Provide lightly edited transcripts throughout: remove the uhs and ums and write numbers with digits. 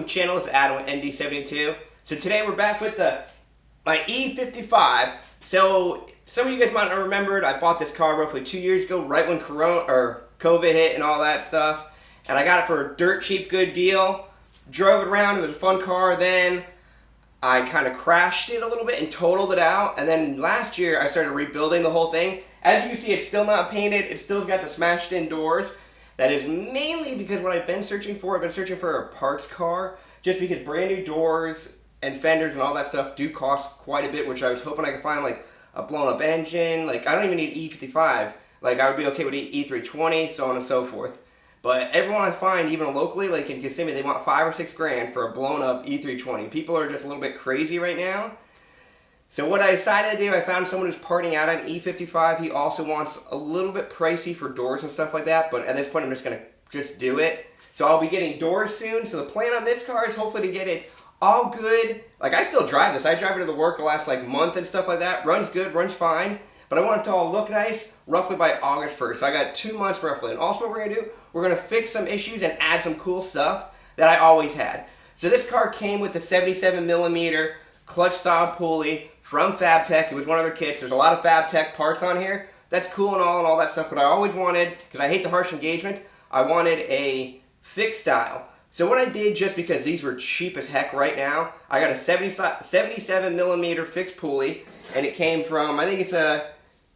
welcome channel. It's Adam with ND72. So today we're back with my E55. So some of you guys might have remembered I bought this car roughly 2 years ago, right when COVID hit and all that stuff. And I got it for a dirt cheap good deal. Drove it around, it was a fun car. Then I kind of crashed it a little bit and totaled it out. And then last year I started rebuilding the whole thing. As you can see, it's still not painted. It still's got the smashed in doors. That is mainly because what I've been searching for, I've been searching for a parts car, just because brand new doors and fenders and all that stuff do cost quite a bit, which I was hoping I could find, like a blown up engine. Like, I don't even need E55. Like, I would be okay with E320, so on and so forth. But everyone I find, even locally, like in Kissimmee, they want $5 or $6 grand for a blown up E320. People are just a little bit crazy right now. So what I decided to do, I found someone who's parting out on E55. He also wants a little bit pricey for doors and stuff like that, but at this point I'm just going to just do it. So I'll be getting doors soon. So the plan on this car is hopefully to get it all good. Like, I still drive this. I drive it to the work the last like month and stuff like that. Runs good, runs fine. But I want it to all look nice roughly by August 1st. So I got 2 months roughly. And also what we're going to do, we're going to fix some issues and add some cool stuff that I always had. So this car came with the 77mm clutch style pulley from Vtech. It was one of their kits. There's a lot of Vtech parts on here. That's cool and all that stuff, but I always wanted, because I hate the harsh engagement, I wanted a fixed style. So what I did, just because these were cheap as heck right now, I got a 77mm fixed pulley, and it came from, I think it's a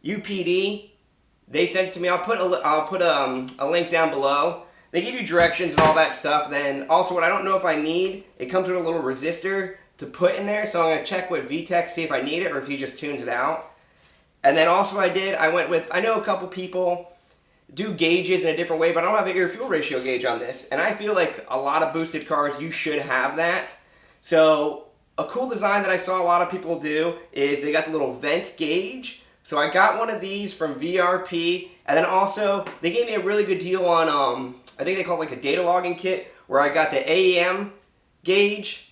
UPD. They sent it to me. I'll put a link down below. They give you directions and all that stuff. Then also, what I don't know if I need, it comes with a little resistor to put in there, so I'm going to check with Vtech, see if I need it or if he just tunes it out. And then also I went with, I know a couple people do gauges in a different way, but I don't have an air-fuel ratio gauge on this. And I feel like a lot of boosted cars, you should have that. So a cool design that I saw a lot of people do is they got the little vent gauge. So I got one of these from VRP, and then also they gave me a really good deal on, I think they call it like a data logging kit, where I got the AEM gauge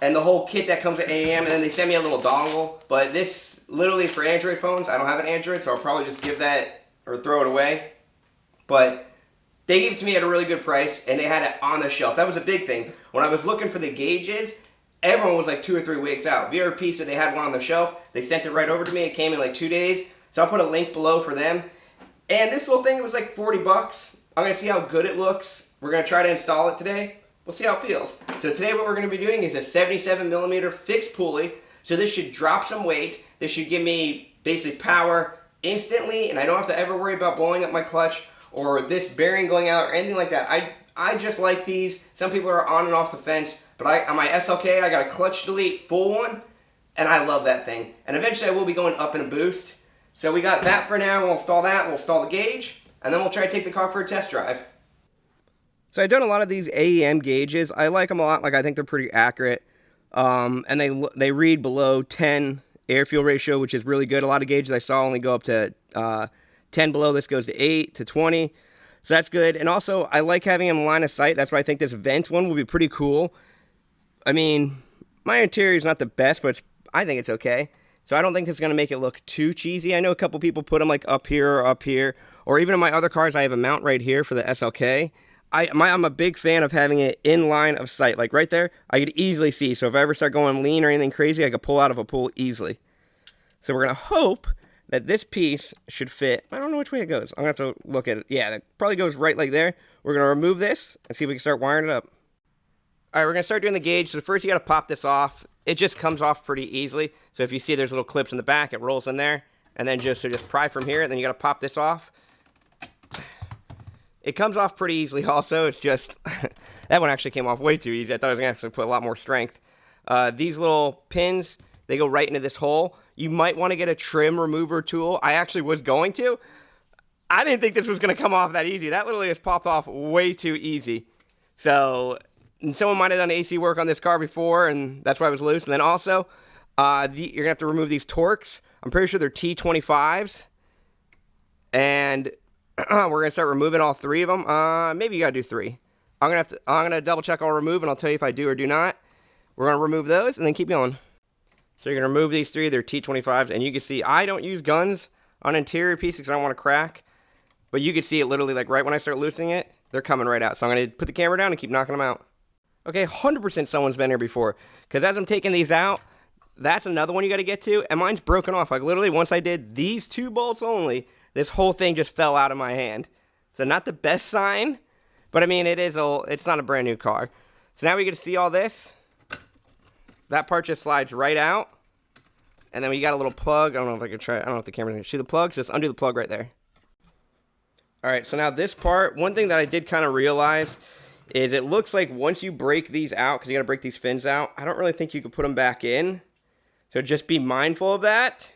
and the whole kit that comes with AEM, and then they sent me a little dongle. But this literally is for Android phones. I don't have an Android, so I'll probably just give that or throw it away. But they gave it to me at a really good price, and they had it on the shelf. That was a big thing. When I was looking for the gauges, everyone was like 2 or 3 weeks out. VRP said they had one on the shelf. They sent it right over to me. It came in like 2 days. So I'll put a link below for them. And this little thing, it was like 40 bucks. I'm going to see how good it looks. We're going to try to install it today. We'll see how it feels. So today what we're going to be doing is a 77mm fixed pulley. So this should drop some weight. This should give me basically power instantly, and I don't have to ever worry about blowing up my clutch or this bearing going out or anything like that. I just like these. Some people are on and off the fence, but on my SLK, I got a clutch delete full one, and I love that thing. And eventually I will be going up in a boost. So we got that for now. We'll install that. We'll install the gauge, and then we'll try to take the car for a test drive. So I've done a lot of these AEM gauges. I like them a lot. Like, I think they're pretty accurate. And they read below 10 air-fuel ratio, which is really good. A lot of gauges I saw only go up to 10 below. This goes to 8 to 20. So that's good. And also, I like having them line of sight. That's why I think this vent one will be pretty cool. I mean, my interior is not the best, but I think it's okay. So I don't think this is going to make it look too cheesy. I know a couple people put them like up here or up here. Or even in my other cars, I have a mount right here for the SLK. I'm a big fan of having it in line of sight. Like right there, I could easily see. So if I ever start going lean or anything crazy, I could pull out of a pool easily. So we're going to hope that this piece should fit. I don't know which way it goes. I'm going to have to look at it. Yeah, it probably goes right like there. We're going to remove this and see if we can start wiring it up. All right, we're going to start doing the gauge. So first you got to pop this off. It just comes off pretty easily. So if you see there's little clips in the back, it rolls in there. And then just pry from here, and then you got to pop this off. It comes off pretty easily also. It's just, that one actually came off way too easy. I thought I was going to actually put a lot more strength. These little pins, they go right into this hole. You might want to get a trim remover tool. I actually was going to. I didn't think this was going to come off that easy. That literally just popped off way too easy. So, and someone might have done AC work on this car before, and that's why it was loose. And then also, you're going to have to remove these Torx. I'm pretty sure they're T25s. And we're going to start removing all 3 of them. Maybe you got to do 3. I'm going to double check all remove, and I'll tell you if I do or do not. We're going to remove those and then keep going. So you're going to remove these 3. They're T25s, and you can see I don't use guns on interior pieces because I don't want to crack. But you can see it literally like right when I start loosening it, they're coming right out. So I'm going to put the camera down and keep knocking them out. Okay, 100% someone's been here before. Because as I'm taking these out, that's another one you got to get to. And mine's broken off. Like literally once I did these 2 bolts only, this whole thing just fell out of my hand. So not the best sign. But I mean, it's not a brand new car. So now we get to see all this. That part just slides right out. And then we got a little plug. I don't know if I can try. I don't know if the camera's going to see the plug. So just undo the plug right there. All right, so now this part, one thing that I did kind of realize is it looks like once you break these out, because you got to break these fins out, I don't really think you could put them back in. So just be mindful of that.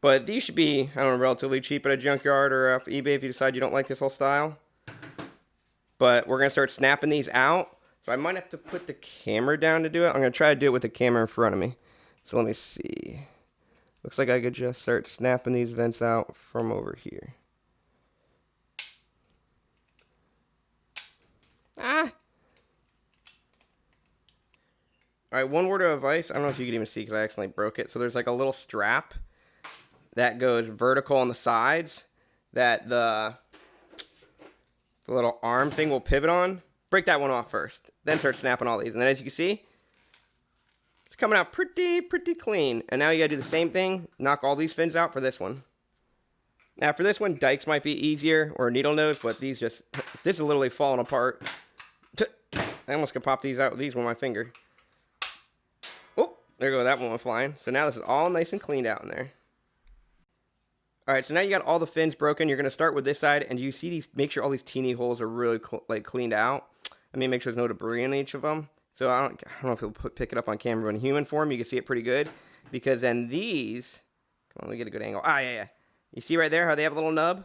But these should be, I don't know, relatively cheap at a junkyard or off eBay if you decide you don't like this whole style. But we're going to start snapping these out. So I might have to put the camera down to do it. I'm going to try to do it with the camera in front of me. So let me see. Looks like I could just start snapping these vents out from over here. Ah! Alright, one word of advice. I don't know if you can even see because I accidentally broke it. So there's like a little strap that goes vertical on the sides that the little arm thing will pivot on. Break that one off first. Then start snapping all these. And then as you can see, it's coming out pretty clean. And now you gotta do the same thing. Knock all these fins out for this one. Now for this one, dikes might be easier or needle nose, but these this is literally falling apart. I almost could pop these out with these with my finger. Oh, there goes that one went flying. So now this is all nice and cleaned out in there. Alright, so now you got all the fins broken. You're going to start with this side, and you see these, make sure all these teeny holes are really cleaned out. I mean, make sure there's no debris in each of them. So I don't know if it'll pick it up on camera, but in human form, you can see it pretty good. Because then these, come on, let me get a good angle. Ah, yeah. You see right there how they have a little nub?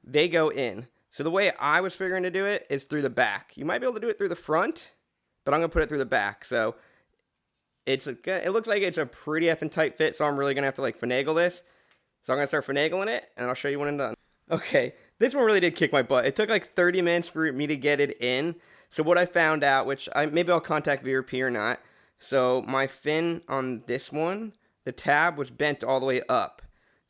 They go in. So the way I was figuring to do it is through the back. You might be able to do it through the front, but I'm going to put it through the back. So it looks like it's a pretty effing tight fit, so I'm really going to have to like finagle this. So I'm going to start finagling it, and I'll show you when I'm done. Okay, this one really did kick my butt. It took like 30 minutes for me to get it in. So what I found out, which maybe I'll contact VRP or not. So my fin on this one, the tab was bent all the way up.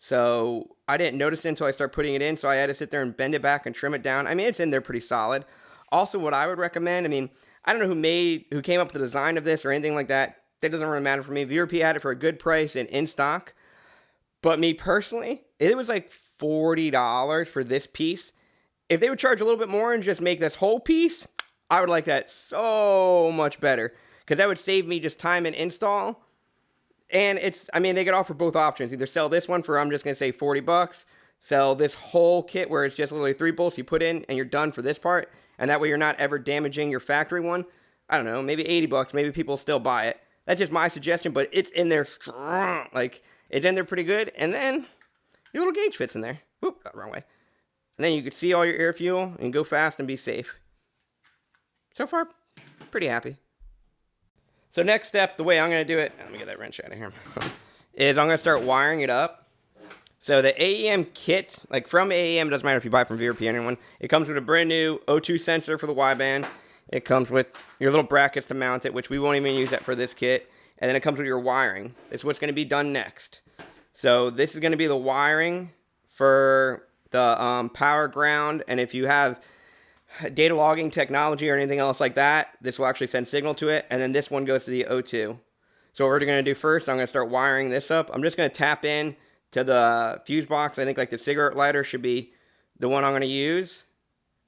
So I didn't notice it until I started putting it in, so I had to sit there and bend it back and trim it down. I mean, it's in there pretty solid. Also, what I would recommend, I mean, I don't know who came up with the design of this or anything like that. That doesn't really matter for me. VRP had it for a good price and in stock. But me personally, it was like $40 for this piece. If they would charge a little bit more and just make this whole piece, I would like that so much better. Because that would save me just time and install. And they could offer both options. Either sell this one for, I'm just going to say $40. Sell this whole kit where it's just literally 3 bolts you put in and you're done for this part. And that way you're not ever damaging your factory one. I don't know, maybe $80. Maybe people still buy it. That's just my suggestion, but it's in there strong. Like, it's in there pretty good. And then your little gauge fits in there. Whoop, wrong way. And then you can see all your air fuel and go fast and be safe. So far, pretty happy. So next step, the way I'm going to do it, let me get that wrench out of here, is I'm going to start wiring it up. So the AEM kit, like from AEM, doesn't matter if you buy from VRP or anyone, it comes with a brand new O2 sensor for the Y-band. It comes with your little brackets to mount it, which we won't even use that for this kit. And then it comes with your wiring. This is what's going to be done next. So this is going to be the wiring for the power ground. And if you have data logging technology or anything else like that, this will actually send signal to it. And then this one goes to the O2. So what we're going to do first, I'm going to start wiring this up. I'm just going to tap in to the fuse box. I think like the cigarette lighter should be the one I'm going to use.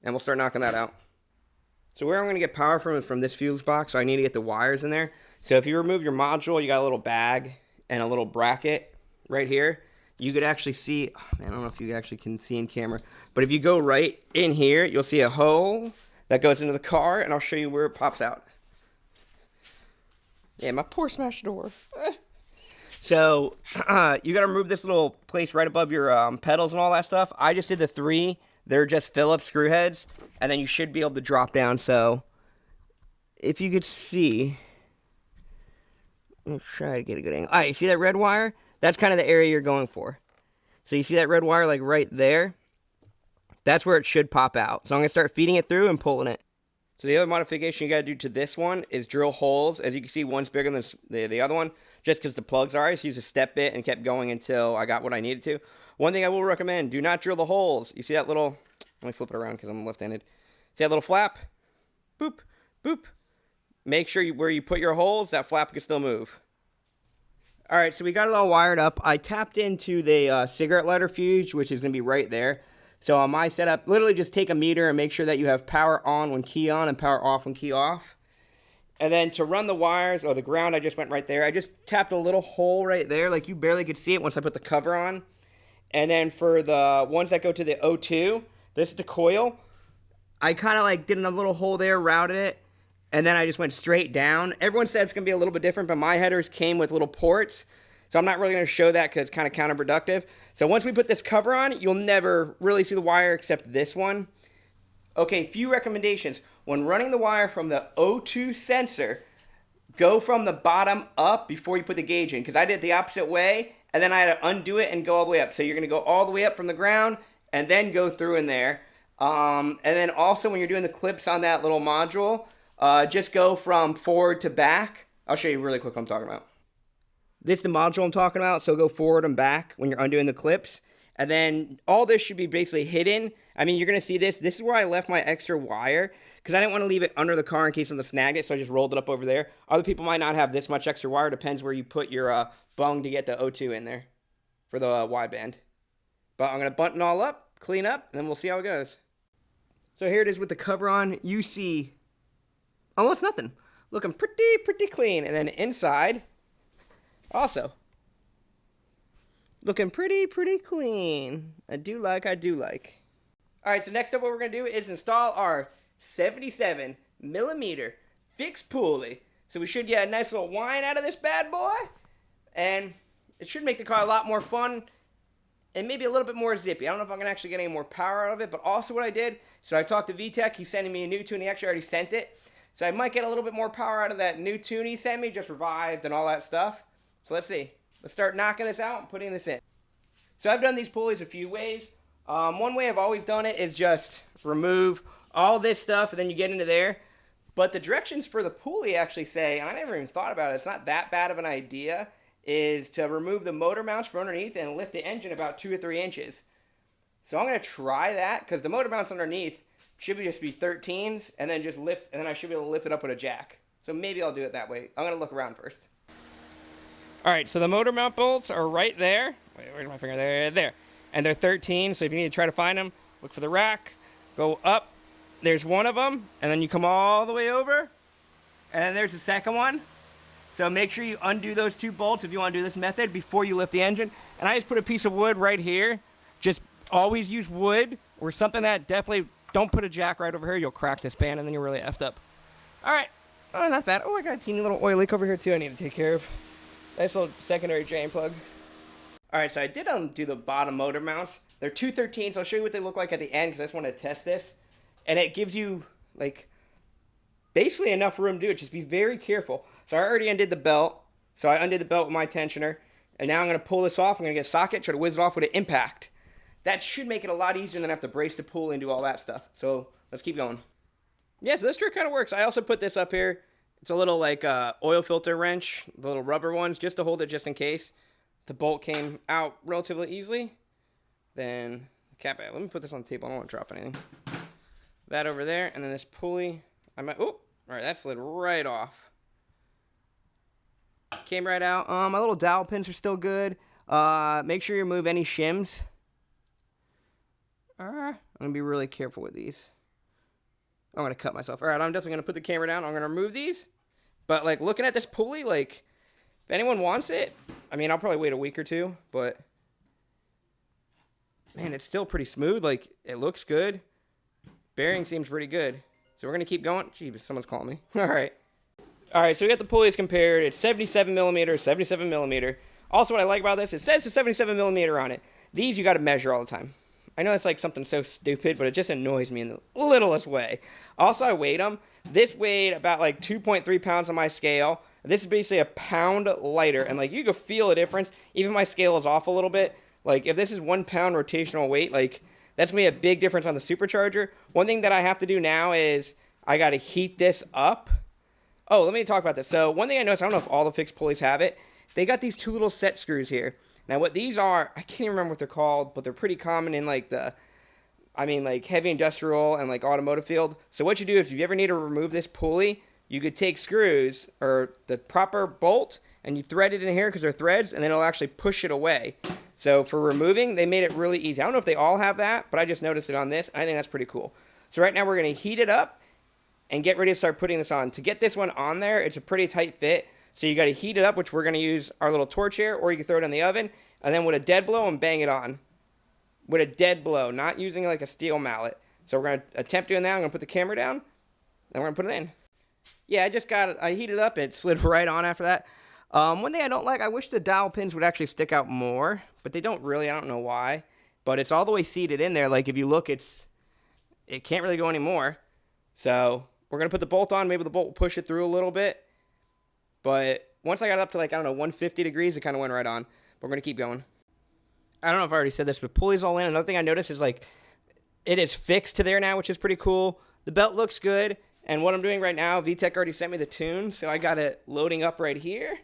And we'll start knocking that out. So where I'm going to get power from is from this fuse box. So I need to get the wires in there. So if you remove your module, you got a little bag and a little bracket right here. You could actually see, oh man, I don't know if you actually can see in camera, but if you go right in here, you'll see a hole that goes into the car, and I'll show you where it pops out. Yeah, my poor smashed door. So you got to remove this little place right above your pedals and all that stuff. I just did the 3. They're just Phillips screw heads, and then you should be able to drop down. So if you could see, let's try to get a good angle. All right, you see that red wire? That's kind of the area you're going for. So you see that red wire like right there? That's where it should pop out. So I'm going to start feeding it through and pulling it. So the other modification you got to do to this one is drill holes. As you can see, one's bigger than the other one, just because the plugs are. I just used a step bit and kept going until I got what I needed to. One thing I will recommend, do not drill the holes. You see that little, let me flip it around because I'm left-handed. See that little flap? Boop, boop. make sure where you put your holes, that flap can still move. All right, so we got it all wired up. I tapped into the cigarette lighter fuse, which is going to be right there. So on my setup, literally just take a meter and make sure that you have power on when key on and power off when key off. And then to run the wires, or the ground, I just went right there. I just tapped a little hole right there, like you barely could see it once I put the cover on. And then for the ones that go to the O2, this is the coil. I kind of like did a little hole there, routed it, and then I just went straight down. Everyone said it's going to be a little bit different, but my headers came with little ports. So I'm not really going to show that because it's kind of counterproductive. So once we put this cover on, you'll never really see the wire except this one. Okay, few recommendations. When running the wire from the O2 sensor, go from the bottom up before you put the gauge in. Because I did it the opposite way, and then I had to undo it and go all the way up. So you're going to go all the way up from the ground and then go through in there. And then also when you're doing the clips on that little module, just go from forward to back. I'll show you really quick what I'm talking about. This is the module I'm talking about, so go forward and back when you're undoing the clips. And then all this should be basically hidden. I mean, you're going to see this. This is where I left my extra wire because I didn't want to leave it under the car in case someone snagged it, so I just rolled it up over there. Other people might not have this much extra wire. Depends where you put your bung to get the O2 in there for the wideband. But I'm going to button it all up, clean up, and then we'll see how it goes. So here it is with the cover on. You see almost nothing. Looking pretty clean. And then inside, also looking pretty clean. I do like. All right, so next up what we're going to do is install our 77 millimeter fixed pulley. So we should get a nice little whine out of this bad boy. And it should make the car a lot more fun and maybe a little bit more zippy. I don't know if I'm going to actually get any more power out of it, but also what I did, so I talked to Vtech. He's sending me a new tune. He actually already sent it. So I might get a little bit more power out of that new tune he sent me, just revived and all that stuff. So let's see. Let's start knocking this out and putting this in. So I've done these pulleys a few ways. One way I've always done it is just remove all this stuff and then you get into there. But the directions for the pulley actually say, and I never even thought about it, it's not that bad of an idea, is to remove the motor mounts from underneath and lift the engine about 2 or 3 inches. So I'm going to try that because the motor mounts underneath should just be 13s and then just lift, and then I should be able to lift it up with a jack. So maybe I'll do it that way. I'm going to look around first. All right, so the motor mount bolts are right there. Wait, where's my finger? There. And they're 13, so if you need to try to find them, look for the rack, go up. There's one of them, and then you come all the way over, and then there's the second one. So make sure you undo those 2 bolts if you want to do this method before you lift the engine. And I just put a piece of wood right here. Just always use wood or something that definitely, don't put a jack right over here. You'll crack this pan, and then you're really effed up. All right. Oh, not bad. Oh, I got a teeny little oil leak over here, too, I need to take care of. Nice little secondary drain plug. All right, so I did undo the bottom motor mounts. They're 213s. I'll show you what they look like at the end because I just want to test this. And it gives you, like, basically enough room to do it. Just be very careful. So I already undid the belt. So I undid the belt with my tensioner. And now I'm going to pull this off. I'm going to get a socket, try to whiz it off with an impact. That should make it a lot easier than have to brace the pulley and do all that stuff. So let's keep going. Yeah, so this trick kind of works. I also put this up here. It's a little, like, oil filter wrench, the little rubber ones, just to hold it just in case. The bolt came out relatively easily. Then the cap. Let me put this on the table. I don't want to drop anything. That over there, and then this pulley. I might. Oh, all right. That slid right off. Came right out. My little dowel pins are still good. Make sure you remove any shims. I'm gonna be really careful with these. I'm gonna cut myself. All right. I'm definitely gonna put the camera down. I'm gonna remove these. But like looking at this pulley, like if anyone wants it. I mean, I'll probably wait a week or 2, but man, it's still pretty smooth. Like, it looks good. Bearing seems pretty good. So we're going to keep going. Gee, someone's calling me. All right. All right, so we got the Pulleys Compared. It's 77 millimeter, 77 millimeter. Also, what I like about this, it says it's 77 millimeter on it. These you got to measure all the time. I know that's like something so stupid, but it just annoys me in the littlest way. Also, I weighed them. This weighed about like 2.3 pounds on my scale. This is basically a pound lighter, and like you can feel a difference. Even my scale is off a little bit. Like if this is 1 pound rotational weight, like that's gonna be a big difference on the supercharger. One thing that I have to do now is I gotta heat this up. Oh, let me talk about this. So one thing I noticed, I don't know if all the fixed pulleys have it. They got these 2 little set screws here. Now what these are, I can't even remember what they're called, but they're pretty common in like like heavy industrial and like automotive field. So what you do if you ever need to remove this pulley, you could take screws or the proper bolt and you thread it in here because they're threads, and then it'll actually push it away. So for removing, they made it really easy. I don't know if they all have that, but I just noticed it on this. I think that's pretty cool. So right now we're going to heat it up and get ready to start putting this on. To get this one on there, it's a pretty tight fit. So you got to heat it up, which we're going to use our little torch here, or you can throw it in the oven, and then with a dead blow and bang it on. With a dead blow, not using like a steel mallet. So we're going to attempt doing that. I'm going to put the camera down, and we're going to put it in. Yeah, I heated it up, and it slid right on after that. One thing I don't like, I wish the dowel pins would actually stick out more, but they don't really. I don't know why. But it's all the way seated in there. Like, if you look, it can't really go anymore. So we're going to put the bolt on. Maybe the bolt will push it through a little bit. But once I got it up to, like, I don't know, 150 degrees, it kind of went right on. But we're going to keep going. I don't know if I already said this, but pulley's all in. Another thing I noticed is, like, it is fixed to there now, which is pretty cool. The belt looks good. And what I'm doing right now, Vtech already sent me the tune, so I got it loading up right here.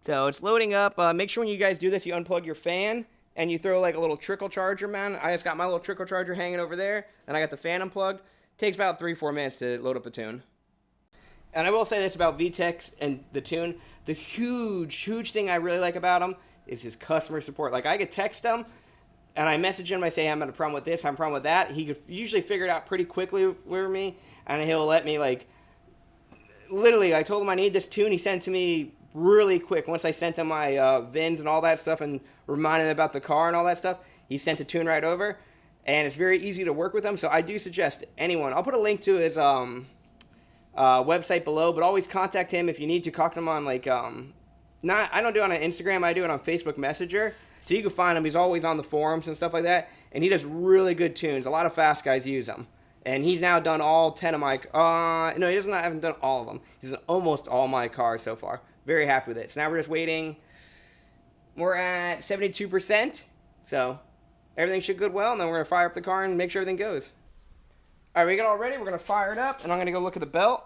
So it's loading up. Make sure when you guys do this, you unplug your fan and you throw like a little trickle charger, man. I just got my little trickle charger hanging over there, and I got the fan unplugged. Takes about 3-4 minutes to load up a tune. And I will say this about Vtech and the tune. The huge thing I really like about them is his customer support. Like, I could text him, and I message him, I say, I'm having a problem with this, I'm having a problem with that. He could usually figure it out pretty quickly with me, and he'll let me, like, literally, I told him I need this tune. He sent it to me really quick. Once I sent him my VINs and all that stuff and reminded him about the car and all that stuff, he sent the tune right over, and it's very easy to work with him. So I do suggest anyone. I'll put a link to his website below, but always contact him if you need to. Talk to him on, like, I don't do it on Instagram, I do it on Facebook Messenger. So you can find him. He's always on the forums and stuff like that, and he does really good tunes. A lot of fast guys use him. And he's now done all 10 of my, no, he haven't done all of them. He's done almost all my cars so far. Very happy with it. So now we're just waiting. We're at 72%. So everything should go well, and then we're going to fire up the car and make sure everything goes. All right, we got it all ready. We're going to fire it up, and I'm going to go look at the belt.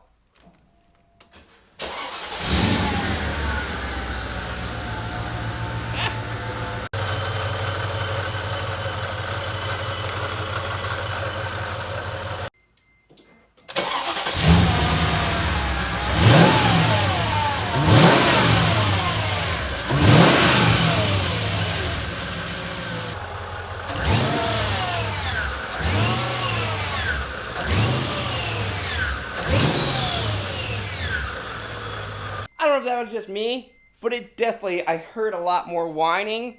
I don't know if that was just me, but it definitely, I heard a lot more whining,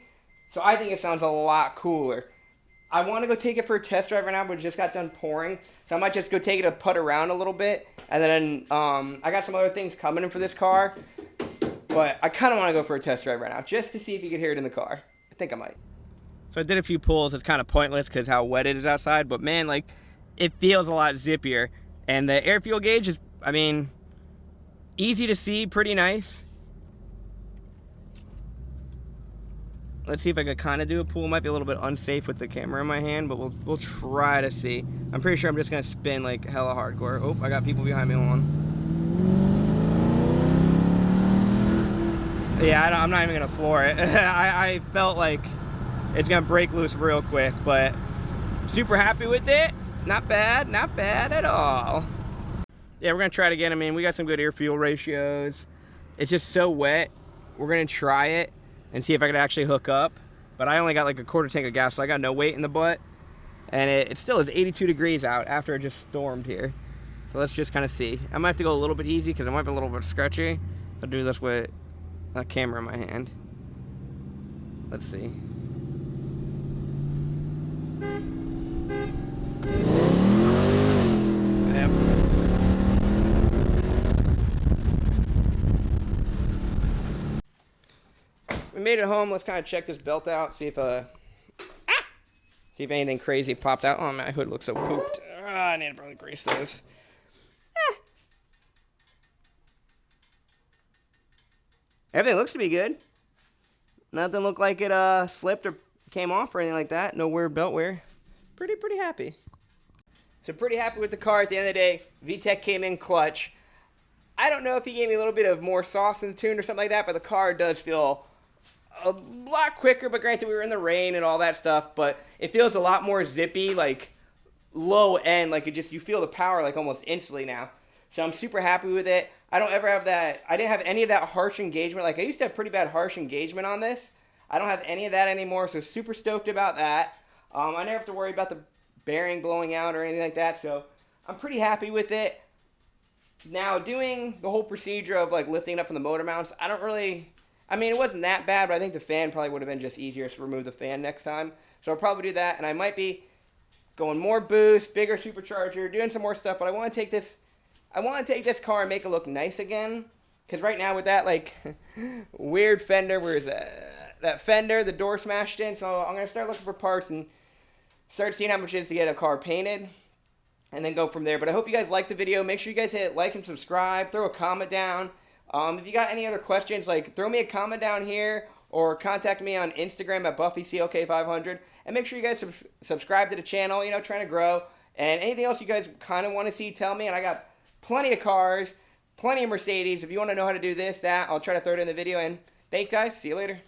so I think it sounds a lot cooler. I want to go take it for a test drive right now, but it just got done pouring, so I might just go take it to putt around a little bit, and then I got some other things coming in for this car, but I kind of want to go for a test drive right now, just to see if you can hear it in the car. I think I might. So I did a few pulls. It's kind of pointless because how wet it is outside, but man, like, it feels a lot zippier, and the air fuel gauge is, I mean, easy to see, pretty nice. Let's see if I could kind of do a pull. Might be a little bit unsafe with the camera in my hand, but we'll try to see. I'm pretty sure I'm just gonna spin like hella hardcore. Oh, I got people behind me. Hold on. Yeah, I'm not even gonna floor it. I felt like it's gonna break loose real quick, but super happy with it. Not bad at all. Yeah, we're going to try it again. I mean, we got some good air-fuel ratios. It's just so wet. We're going to try it and see if I can actually hook up. But I only got like a quarter tank of gas, so I got no weight in the butt. And it still is 82 degrees out after it just stormed here. So let's just kind of see. I might have to go a little bit easy because it might be a little bit sketchy. I'll do this with a camera in my hand. Let's see. Yep. We made it home. Let's kind of check this belt out, see if anything crazy popped out. Oh, my hood looks so pooped. I need to probably grease those. Everything looks to be good. Nothing looked like it slipped or came off or anything like that. No weird belt wear. Pretty happy. So pretty happy with the car at the end of the day. Vtech came in clutch. I don't know if he gave me a little bit of more sauce in the tune or something like that, but the car does feel a lot quicker. But granted, we were in the rain and all that stuff, but it feels a lot more zippy, like low end, like you feel the power like almost instantly now. So I'm super happy with it. I don't ever have that, I didn't have any of that harsh engagement. Like I used to have pretty bad harsh engagement on this. I don't have any of that anymore, so super stoked about that. I never have to worry about the bearing blowing out or anything like that, so I'm pretty happy with it. Now, doing the whole procedure of like lifting it up from the motor mounts, I don't really, I mean, it wasn't that bad, but I think the fan probably would have been just easier to remove the fan next time. So I'll probably do that, and I might be going more boost, bigger supercharger, doing some more stuff, but I want to take this car and make it look nice again. Because right now with that like weird fender, where is that fender, the door smashed in, so I'm going to start looking for parts and start seeing how much it is to get a car painted, and then go from there. But I hope you guys liked the video. Make sure you guys hit like and subscribe. Throw a comment down. If you got any other questions, like throw me a comment down here, or contact me on Instagram at BuffyCLK500. And make sure you guys subscribe to the channel, you know, trying to grow. And anything else you guys kind of want to see, tell me. And I got plenty of cars, plenty of Mercedes. If you want to know how to do this, that, I'll try to throw it in the video. And thanks, guys. See you later.